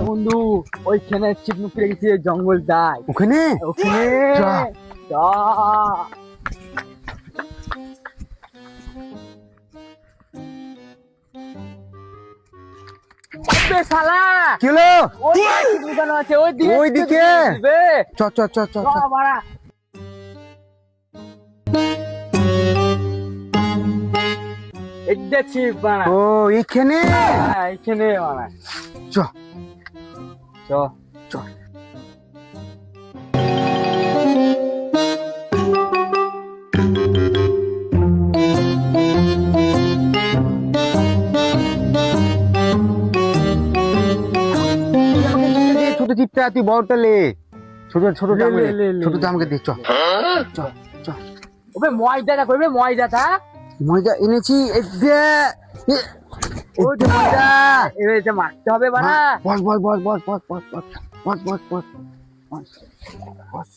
বন্ধু ওইখানে চিপনুক রেখেছি জঙ্গল দাই ওখানে ওখানে চ। শালা কি হলো? ওই দোকান আছে ওইদিকে? চ চ চ চ চ। বাড়া এটা চিপ বাড়া ও এখানে এইখানে বাড়া চ চ চ। ছোট চিপটা তুই বড়টা লে, ছোট ছোট লে, লে, লে, লে। ছোট আমাকে দে। চ চ চ। ওবে ময়দাটা কইবে ময়দাটা ময়দা এনেছি এই দে। ওই যে ময়দা। এবার এটা মারতে হবে বাড়া বস বস বস বস বস বস বস বস বস বস বস বস।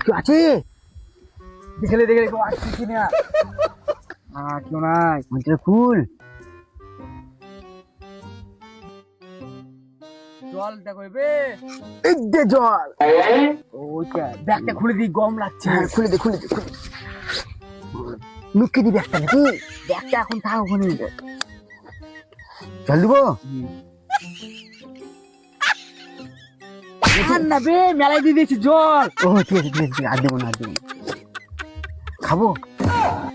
কি আছে? দেখলে দেখলে কেউ আসছে কিনা কেউ নাই মন্ত্রে ফুল। জলটা কইবে এই দে জল। ওইটা ব্যাগটা খুলে দিই গম লাগছে হ্যাঁ খুলে দে খুলে দে খুলে দে। লুকিয়ে দিবি একটা নাকি? ব্যাগটা এখন থাক ওখানে জল দিব? আর না বে মেলায় দিয়ে দিয়েছি জল ও ঠিক আছে ঠিক আছে, আর দেবো না আর দেবো না। খাবো?